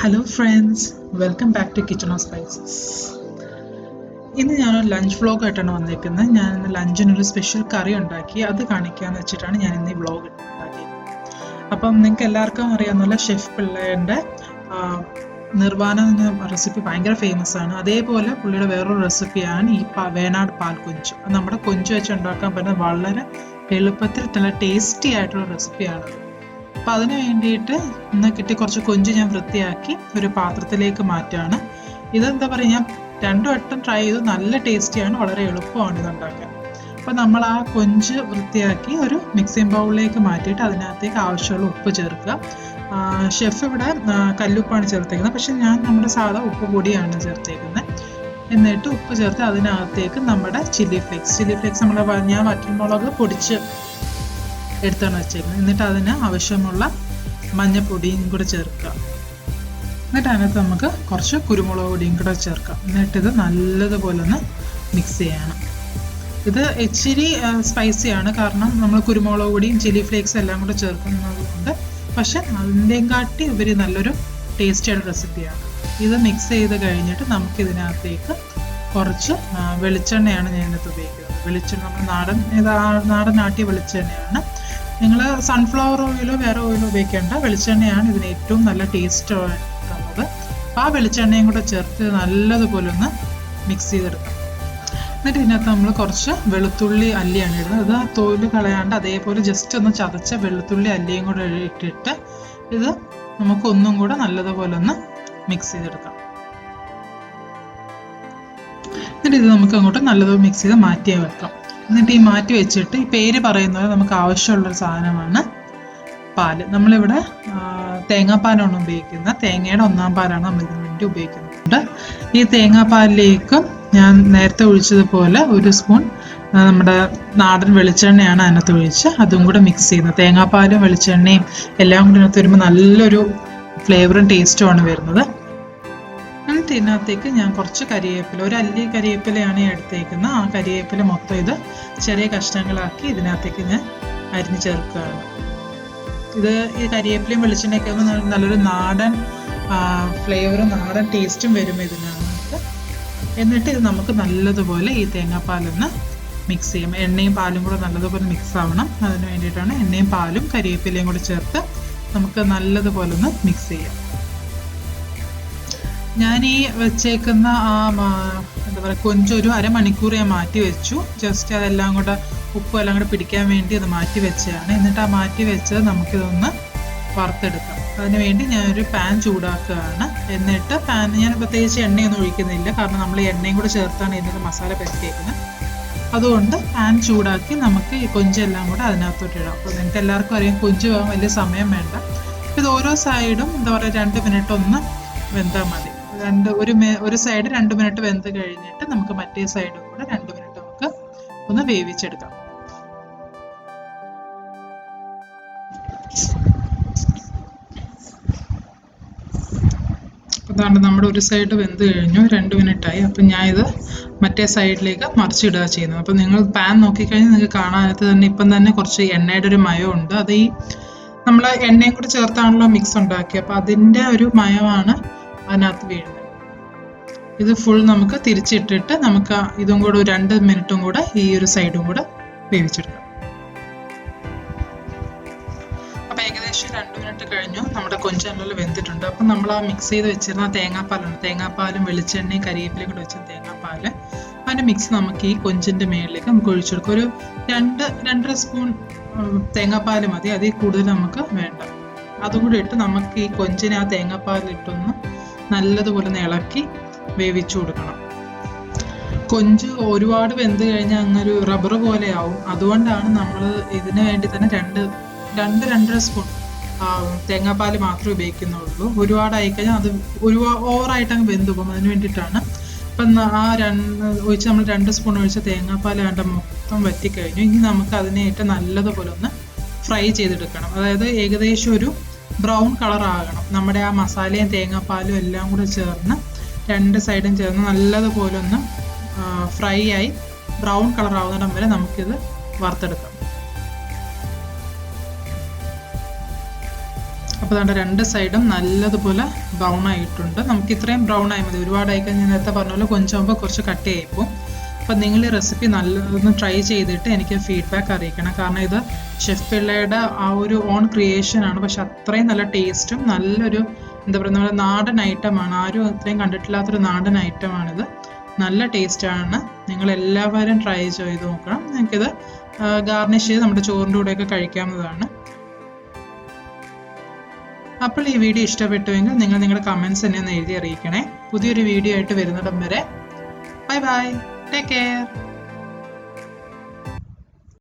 Hello friends, welcome back to kitchen of spices. ഇന്ന് ഞാനൊരു lunch വ്ളോഗായിട്ടാണ് വന്നിരിക്കുന്നത്. ഞാൻ ഇന്ന് ലഞ്ചിനൊരു സ്പെഷ്യൽ കറി ഉണ്ടാക്കി അത് കാണിക്കാമെന്ന് വെച്ചിട്ടാണ് ഞാൻ ഇന്ന് ഈ വ്ളോഗ് ഉണ്ടാക്കിയത്. അപ്പം നിങ്ങൾക്ക് എല്ലാവർക്കും അറിയാവുന്ന ഷെഫ് പിള്ളയുടെ നിർവാണ എന്ന റെസിപ്പി ഭയങ്കര ഫേമസ് ആണ്. അതേപോലെ പുള്ളിയുടെ വേറൊരു റെസിപ്പിയാണ് ഈ വേനാട് പാൽ കൊഞ്ചു. അത് നമ്മുടെ കൊഞ്ചു വെച്ച് ഉണ്ടാക്കാൻ പറ്റുന്ന വളരെ എളുപ്പത്തിൽ നല്ല ടേസ്റ്റി ആയിട്ടുള്ള റെസിപ്പിയാണത്. അപ്പം അതിന് വേണ്ടിയിട്ട് ഇന്ന് കിട്ടി കുറച്ച് കൊഞ്ച് ഞാൻ വൃത്തിയാക്കി ഒരു പാത്രത്തിലേക്ക് മാറ്റുകയാണ്. ഇതെന്താ പറയുക, ഞാൻ 2 വട്ടം ട്രൈ ചെയ്തു. നല്ല ടേസ്റ്റിയാണ്, വളരെ എളുപ്പമാണ് ഇത് ഉണ്ടാക്കാൻ. അപ്പം നമ്മൾ ആ കൊഞ്ച് വൃത്തിയാക്കി ഒരു മിക്സിംഗ് ബൗളിലേക്ക് മാറ്റിയിട്ട് അതിനകത്തേക്ക് ആവശ്യമുള്ള ഉപ്പ് ചേർക്കുക. ഷെഫ് ഇവിടെ കല്ലുപ്പാണ് ചേർത്തേക്കുന്നത്, പക്ഷെ ഞാൻ നമ്മുടെ സാധാ ഉപ്പ് പൊടിയാണ് ചേർത്തേക്കുന്നത്. എന്നിട്ട് ഉപ്പ് ചേർത്ത് അതിനകത്തേക്ക് നമ്മുടെ ചില്ലി ഫ്ലേക്സ് ഞാൻ വറ്റൽമുളക് പൊടിച്ച് എടുത്താണ് വെച്ചേക്കുന്നത്. എന്നിട്ട് അതിന് ആവശ്യമുള്ള മഞ്ഞൾപ്പൊടിയും കൂടെ ചേർക്കുക. എന്നിട്ട് അതിനകത്ത് നമുക്ക് കുറച്ച് കുരുമുളക് പൊടിയും കൂടെ ചേർക്കാം. എന്നിട്ടിത് നല്ലതുപോലെ ഒന്ന് മിക്സ് ചെയ്യണം. ഇത് ഇച്ചിരി സ്പൈസിയാണ്, കാരണം നമ്മൾ കുരുമുളക് പൊടിയും ചില്ലി ഫ്ലേക്സ് എല്ലാം കൂടെ ചേർക്കുന്നത് കൊണ്ട്. പക്ഷെ അതിൻ്റെയും കാട്ടി ഇവർ നല്ലൊരു ടേസ്റ്റിയുള്ള റെസിപ്പിയാണ്. ഇത് മിക്സ് ചെയ്ത് കഴിഞ്ഞിട്ട് നമുക്ക് ഇതിനകത്തേക്ക് കുറച്ച് വെളിച്ചെണ്ണയാണ് ഞാൻ ഇതിനകത്ത് ഉപയോഗിക്കുന്നത്. വെളിച്ചെണ്ണ നമ്മൾ നാടൻ ആട്ടിയ വെളിച്ചെണ്ണയാണ്. നിങ്ങൾ സൺഫ്ലവർ ഓയിലോ വേറെ ഓയിലോ ഉപയോഗിക്കേണ്ട. വെളിച്ചെണ്ണയാണ് ഇതിന് ഏറ്റവും നല്ല ടേസ്റ്റ് ഉള്ളത്. അപ്പോൾ ആ വെളിച്ചെണ്ണയും കൂടെ ചേർത്ത് നല്ലതുപോലെ ഒന്ന് മിക്സ് ചെയ്തെടുക്കാം. എന്നിട്ട് ഇതിനകത്ത് നമ്മൾ കുറച്ച് വെളുത്തുള്ളി അല്ലിയാണ് ഇടുന്നത്. ഇത് തോല് കളയാണ്ട് അതേപോലെ ജസ്റ്റ് ഒന്ന് ചതച്ച വെളുത്തുള്ളി അല്ലിയും കൂടെ ഇട്ടിട്ട് ഇത് നമുക്ക് ഒന്നും കൂടെ നല്ലതുപോലെ ഒന്ന് മിക്സ് ചെയ്തെടുക്കാം. എന്നിട്ട് ഇത് നമുക്ക് അങ്ങോട്ട് നല്ലതുപോലെ മിക്സ് ചെയ്ത് മാറ്റി വെക്കാം. എന്നിട്ട് ഈ മാറ്റി വെച്ചിട്ട് ഈ പേര് പറയുന്നത് നമുക്ക് ആവശ്യമുള്ളൊരു സാധനമാണ് പാല്. നമ്മളിവിടെ തേങ്ങാപ്പാലാണ് ഉപയോഗിക്കുന്നത്. തേങ്ങയുടെ 1-ാം പാലാണ് നമ്മൾ ഇതിനു വേണ്ടി ഉപയോഗിക്കുന്നത്. ഈ തേങ്ങാപ്പാലിലേക്ക് ഞാൻ നേരത്തെ ഒഴിച്ചതുപോലെ 1 സ്പൂൺ നമ്മുടെ നാടൻ വെളിച്ചെണ്ണയാണ് അതിനകത്ത് ഒഴിച്ച് അതും കൂടെ മിക്സ് ചെയ്യുന്നത്. തേങ്ങാപ്പാലും വെളിച്ചെണ്ണയും എല്ലാം കൂടി ഇതിനകത്ത് വരുമ്പോൾ നല്ലൊരു ഫ്ലേവറും ടേസ്റ്റുമാണ് വരുന്നത്. എന്നിട്ട് ഇതിനകത്തേക്ക് ഞാൻ കുറച്ച് കരിവേപ്പില, 1 അല്ലി കരിവേപ്പിലയാണ് എടുത്തേക്കുന്നത്. ആ കരിവേപ്പില മൊത്തം ഇത് ചെറിയ കഷ്ണങ്ങളാക്കി ഇതിനകത്തേക്ക് ഞാൻ അരിഞ്ഞ് ചേർക്കുകയാണ്. ഇത് ഈ കരിവേപ്പിലയും വെളിച്ചെണ്ണയൊക്കെ നല്ലൊരു നാടൻ ഫ്ലേവറും നാടൻ ടേസ്റ്റും വരും ഇതിനകത്ത്. എന്നിട്ട് ഇത് നമുക്ക് നല്ലതുപോലെ ഈ തേങ്ങാപ്പാലൊന്ന് മിക്സ് ചെയ്യും. എണ്ണയും പാലും കൂടെ നല്ലതുപോലെ മിക്സ് ആവണം. അതിന് വേണ്ടിയിട്ടാണ് എണ്ണയും പാലും കരിവേപ്പിലയും കൂടെ ചേർത്ത് നമുക്ക് നല്ലതുപോലെ ഒന്ന് മിക്സ് ചെയ്യാം. ഞാൻ ഈ വെച്ചേക്കുന്ന എന്താ പറയുക കൊഞ്ചൊരു അരമണിക്കൂർ ഞാൻ മാറ്റി വെച്ചു. ജസ്റ്റ് അതെല്ലാം കൂടെ ഉപ്പും എല്ലാം കൂടെ പിടിക്കാൻ വേണ്ടി അത് മാറ്റി വെച്ചതാണ്. എന്നിട്ട് ആ മാറ്റി വെച്ചത് നമുക്കിതൊന്ന് വറുത്തെടുക്കാം. അതിന് വേണ്ടി ഞാനൊരു പാൻ ചൂടാക്കുകയാണ്. എന്നിട്ട് ഞാൻ പ്രത്യേകിച്ച് എണ്ണയൊന്നും ഒഴിക്കുന്നില്ല, കാരണം നമ്മൾ എണ്ണയും കൂടെ ചേർത്താണ് ഇതിൻ്റെ മസാല പരത്തിയേക്കുന്നത്. അതുകൊണ്ട് പാൻ ചൂടാക്കി നമുക്ക് ഈ കൊഞ്ചെല്ലാം കൂടെ അതിനകത്തോട്ട് ഇടാം. അപ്പോൾ നിങ്ങൾക്ക് എല്ലാവർക്കും അറിയാം കൊഞ്ച് പോകാൻ വലിയ സമയം വേണ്ട. ഇത് ഓരോ സൈഡും എന്താ പറയുക 2 മിനിറ്റ് ഒന്ന് വെന്താൽ മതി. ഒരു സൈഡ് 2 മിനിറ്റ് വെന്ത് കഴിഞ്ഞിട്ട് നമുക്ക് മറ്റേ സൈഡും കൂടെ 2 മിനിറ്റ് നമുക്ക് ഒന്ന് വേവിച്ചെടുക്കാം. അതാണ് നമ്മുടെ ഒരു സൈഡ് വെന്ത് കഴിഞ്ഞു, 2 മിനിറ്റായി. അപ്പം ഞാൻ ഇത് മറ്റേ സൈഡിലേക്ക് മറിച്ചിടുക ചെയ്യുന്നത്. അപ്പം നിങ്ങൾ പാൻ നോക്കിക്കഴിഞ്ഞാൽ നിങ്ങൾക്ക് കാണാനത്ത് തന്നെ ഇപ്പം തന്നെ കുറച്ച് എണ്ണയുടെ ഒരു മയമുണ്ട്. അത് ഈ നമ്മൾ എണ്ണയും കൂടി ചേർത്താണല്ലോ മിക്സ് ഉണ്ടാക്കി, അപ്പം അതിൻ്റെ ഒരു മയമാണ് അതിനകത്ത് വീഴുന്നത്. ഇത് ഫുൾ നമുക്ക് തിരിച്ചിട്ടിട്ട് നമുക്ക് ഇതും കൂടെ 2 മിനിറ്റും കൂടെ ഈ ഒരു സൈഡും കൂടെ വേവിച്ചെടുക്കാം. അപ്പം ഏകദേശം 2 മിനിറ്റ് കഴിഞ്ഞു. നമ്മുടെ കൊഞ്ചെല്ലാം വെന്തിട്ടുണ്ട്. അപ്പം നമ്മൾ ആ മിക്സ് ചെയ്ത് വെച്ചിരുന്ന തേങ്ങാപ്പാലും വെളിച്ചെണ്ണയും കരിവേപ്പിലയും കൂടെ വെച്ച തേങ്ങാപ്പാല്, അതിൻ്റെ മിക്സ് നമുക്ക് ഈ കൊഞ്ചിൻ്റെ മേളിലേക്ക് നമുക്ക് ഒഴിച്ചെടുക്കാം. ഒരു 2-2.5 സ്പൂൺ തേങ്ങാപ്പാൽ മതി, അതിൽ കൂടുതൽ നമുക്ക് വേണ്ട. അതും കൂടി ഇട്ട് നമുക്ക് ഈ കൊഞ്ചിനെ ആ തേങ്ങാപ്പാലിട്ടൊന്ന് നല്ലതുപോലെ ഒന്ന് ഇളക്കി വേവിച്ചു കൊടുക്കണം. കൊഞ്ച് ഒരുപാട് വെന്ത് കഴിഞ്ഞാൽ അങ്ങനൊരു റബ്ബർ പോലെ ആവും. അതുകൊണ്ടാണ് നമ്മൾ ഇതിന് വേണ്ടി തന്നെ 2-2.5 സ്പൂൺ തേങ്ങാപ്പാൽ മാത്രമേ ഉപയോഗിക്കുന്നുള്ളൂ. ഒരുപാടായി കഴിഞ്ഞാൽ അത് ഓവറായിട്ട് അങ്ങ് വെന്ത് പോകും. അതിന് വേണ്ടിയിട്ടാണ്. അപ്പം നമ്മൾ 2 സ്പൂൺ ഒഴിച്ച തേങ്ങാപ്പാൽ വേണ്ട മൊത്തം വറ്റിക്കഴിഞ്ഞു. ഇനി നമുക്ക് അതിനായിട്ട് നല്ലതുപോലെ ഒന്ന് ഫ്രൈ ചെയ്തെടുക്കണം. അതായത് ഏകദേശം ഒരു ബ്രൗൺ കളർ ആകണം. നമ്മുടെ ആ മസാലയും തേങ്ങാപ്പാലും എല്ലാം കൂടെ ചേർന്ന് 2 സൈഡും ചേർന്ന് നല്ലതുപോലെ ഒന്ന് ഫ്രൈ ആയി ബ്രൗൺ കളർ ആവുന്നിടം വരെ നമുക്കിത് വറുത്തെടുക്കാം. അപ്പോൾ അതുകൊണ്ട് രണ്ട് സൈഡും നല്ലതുപോലെ ബ്രൗൺ ആയിട്ടുണ്ട്. നമുക്ക് ഇത്രയും ബ്രൗൺ ആയാൽ മതി. ഒരുപാടായി കഴിഞ്ഞാൽ നേരത്തെ പറഞ്ഞ പോലെ കൊഞ്ചാകുമ്പോൾ കുറച്ച് കട്ടിയായിപ്പോവും. അപ്പം നിങ്ങൾ ഈ റെസിപ്പി നല്ലതൊന്ന് ട്രൈ ചെയ്തിട്ട് എനിക്ക് ഫീഡ്ബാക്ക് അറിയിക്കണം. കാരണം ഇത് ഷെഫ് പിള്ളയുടെ ആ ഒരു ഓൺ ക്രിയേഷനാണ്. പക്ഷെ അത്രയും നല്ല ടേസ്റ്റും നല്ലൊരു എന്താ പറയുക നമ്മുടെ നാടൻ ഐറ്റമാണ്. ആരും അത്രയും കണ്ടിട്ടില്ലാത്തൊരു നാടൻ ഐറ്റമാണിത്. നല്ല ടേസ്റ്റാണ്. നിങ്ങളെല്ലാവരും ട്രൈ ചെയ്ത് നോക്കണം. നിങ്ങൾക്കിത് ഗാർണിഷ് ചെയ്ത് നമ്മുടെ ചോറിൻ്റെ കൂടെയൊക്കെ കഴിക്കാവുന്നതാണ്. അപ്പോൾ ഈ വീഡിയോ ഇഷ്ടപ്പെട്ടുവെങ്കിൽ നിങ്ങൾ നിങ്ങളുടെ കമൻസ് എന്നെ ഒന്ന് എഴുതി അറിയിക്കണേ. പുതിയൊരു വീഡിയോ ആയിട്ട് വരുന്നിടം വരെ ബൈ ബൈ, ടേക്ക് കെയർ.